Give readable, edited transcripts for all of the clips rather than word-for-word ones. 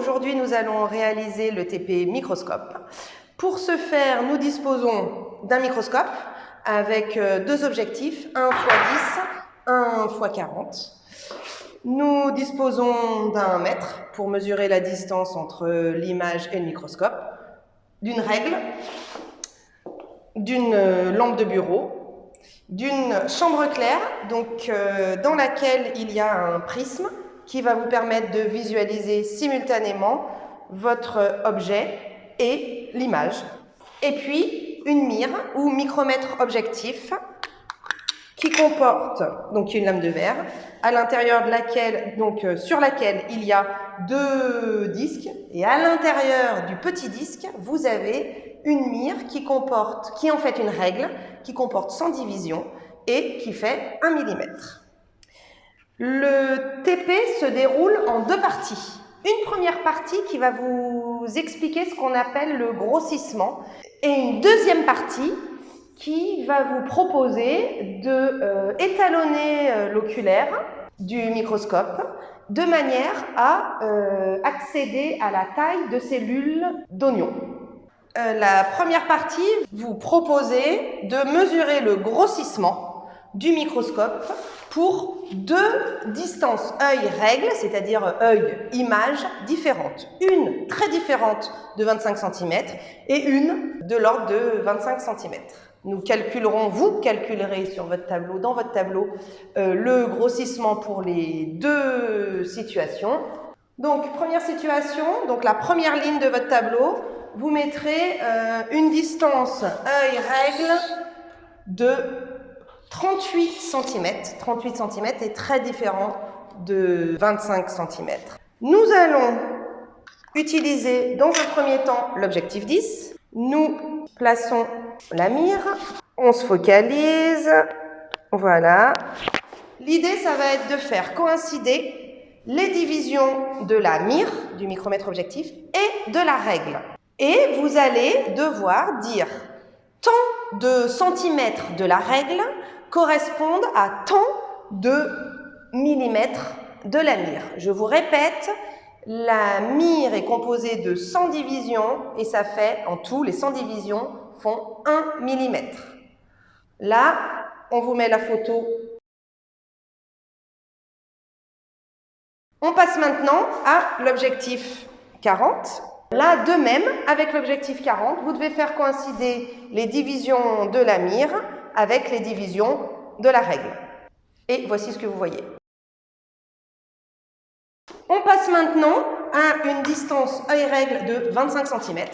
Aujourd'hui, nous allons réaliser le TP microscope. Pour ce faire, nous disposons d'un microscope avec deux objectifs, 1 x 10, 1 x 40. Nous disposons d'un mètre pour mesurer la distance entre l'image et le microscope, d'une règle, d'une lampe de bureau, d'une chambre claire, donc dans laquelle il y a un prisme qui va vous permettre de visualiser simultanément votre objet et l'image. Et puis une mire ou micromètre objectif qui comporte donc une lame de verre, à l'intérieur de laquelle, sur laquelle il y a deux disques, et à l'intérieur du petit disque, vous avez une mire qui est en fait une règle qui comporte 100 divisions et qui fait 1 mm. Le TP se déroule en deux parties. Une première partie qui va vous expliquer ce qu'on appelle le grossissement et une deuxième partie qui va vous proposer de étalonner l'oculaire du microscope de manière à accéder à la taille de cellules d'oignon. La première partie, vous proposez de mesurer le grossissement du microscope pour deux distances œil-règle, c'est-à-dire œil-image différentes. Une très différente de 25 cm et une de l'ordre de 25 cm. Nous calculerons, vous calculerez sur votre tableau, dans votre tableau, le grossissement pour les deux situations. Donc, première situation, donc la première ligne de votre tableau, vous mettrez une distance œil-règle de 38 cm. 38 cm est très différent de 25 cm. Nous allons utiliser dans un premier temps l'objectif 10. Nous plaçons la mire, on se focalise, voilà. L'idée, ça va être de faire coïncider les divisions de la mire, du micromètre objectif, et de la règle. Et vous allez devoir dire tant de centimètres de la règle correspondent à tant de millimètres de la mire. Je vous répète, la mire est composée de 100 divisions et ça fait, en tout, les 100 divisions font 1 mm. Là, on vous met la photo. On passe maintenant à l'objectif 40. Là, de même, avec l'objectif 40, vous devez faire coïncider les divisions de la mire avec les divisions de la règle. Et voici ce que vous voyez. On passe maintenant à une distance œil-règle de 25 cm.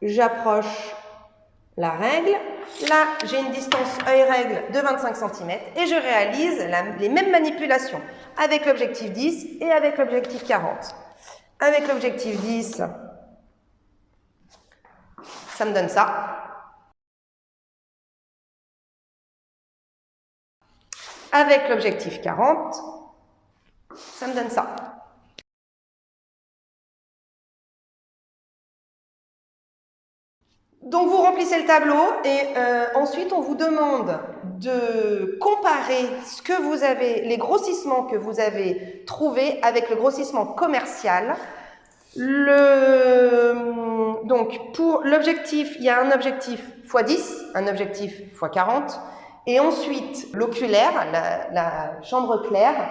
J'approche la règle. Là, j'ai une distance œil-règle de 25 cm et je réalise les mêmes manipulations avec l'objectif 10 et avec l'objectif 40. Avec l'objectif 10, ça me donne ça. Avec l'objectif 40, ça me donne ça. Donc vous remplissez le tableau et ensuite on vous demande de comparer ce que vous avez, les grossissements que vous avez trouvés avec le grossissement commercial. Donc pour l'objectif, il y a un objectif x10, un objectif x40 et ensuite l'oculaire, la chambre claire,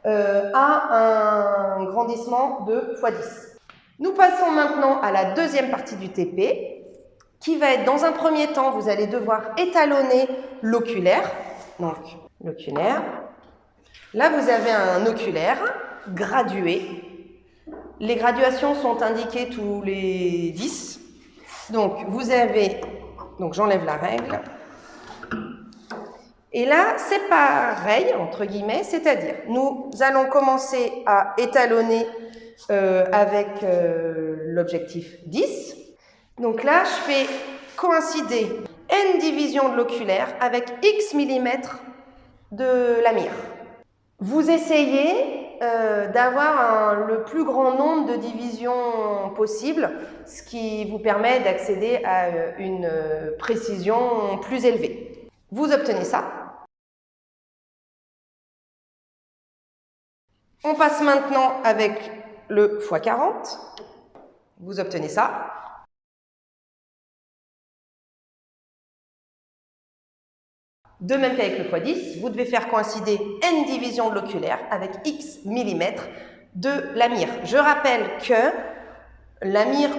a un grandissement de x10. Nous passons maintenant à la deuxième partie du TP qui va être, dans un premier temps, vous allez devoir étalonner l'oculaire. Donc, l'oculaire. Là, vous avez un oculaire gradué. Les graduations sont indiquées tous les 10. Donc, vous avez... Donc, j'enlève la règle. Et là, c'est pareil, entre guillemets, c'est-à-dire, nous allons commencer à étalonner avec l'objectif 10. Donc là, je fais coïncider n divisions de l'oculaire avec x millimètres de la mire. Vous essayez d'avoir le plus grand nombre de divisions possible, ce qui vous permet d'accéder à une précision plus élevée. Vous obtenez ça. On passe maintenant avec le fois 40, vous obtenez ça. De même qu'avec le fois 10, vous devez faire coïncider n divisions de l'oculaire avec x millimètres de la mire. Je rappelle que la mire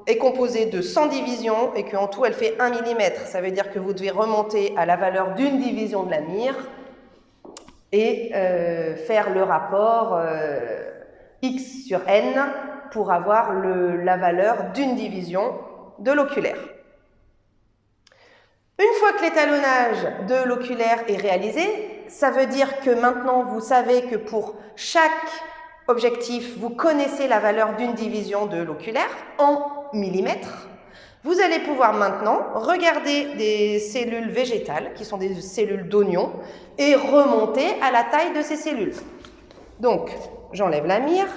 est composée de 100 divisions et qu'en tout, elle fait 1 mm. Ça veut dire que vous devez remonter à la valeur d'une division de la mire et faire le rapport x sur n pour avoir la valeur d'une division de l'oculaire. Une fois que l'étalonnage de l'oculaire est réalisé, ça veut dire que maintenant vous savez que pour chaque objectif, vous connaissez la valeur d'une division de l'oculaire en millimètres. Vous allez pouvoir maintenant regarder des cellules végétales, qui sont des cellules d'oignon, et remonter à la taille de ces cellules. Donc, j'enlève la mire,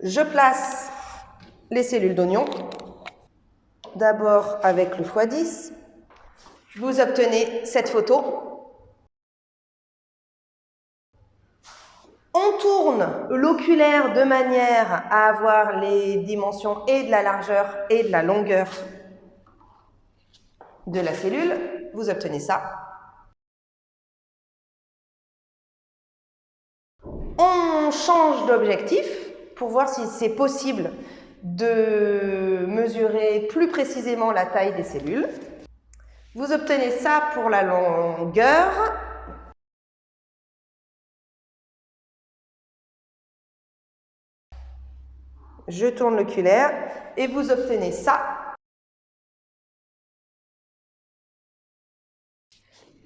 je place les cellules d'oignon, d'abord avec le x10, vous obtenez cette photo. On tourne l'oculaire de manière à avoir les dimensions et de la largeur et de la longueur de la cellule. Vous obtenez ça. On change d'objectif pour voir si c'est possible de mesurer plus précisément la taille des cellules. Vous obtenez ça pour la longueur. Je tourne l'oculaire et vous obtenez ça.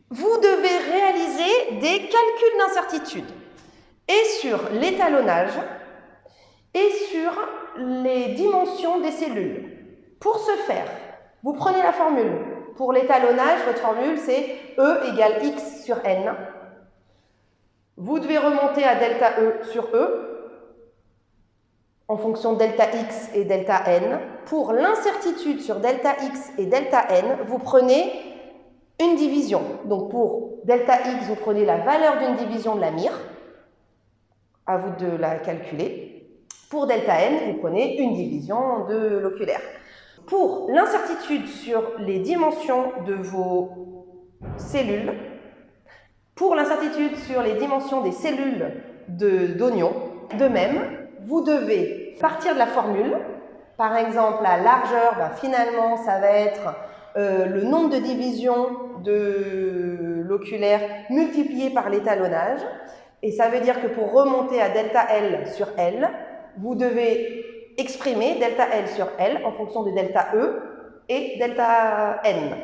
Vous devez réaliser des calculs d'incertitude et sur l'étalonnage et sur les dimensions des cellules. Pour ce faire, vous prenez la formule. Pour l'étalonnage, votre formule c'est E égale X sur N. Vous devez remonter à delta E sur E en fonction de delta X et delta N. Pour l'incertitude sur delta X et delta N, vous prenez une division. Donc pour delta X, vous prenez la valeur d'une division de la mire. À vous de la calculer. Pour delta N, vous prenez une division de l'oculaire. Pour l'incertitude sur les dimensions de vos cellules, pour l'incertitude sur les dimensions des cellules d'oignon, de même, vous devez partir de la formule. Par exemple, la largeur, finalement, ça va être le nombre de divisions de l'oculaire multiplié par l'étalonnage. Et ça veut dire que pour remonter à delta L sur L, vous devez exprimer delta L sur L en fonction de delta E et delta N.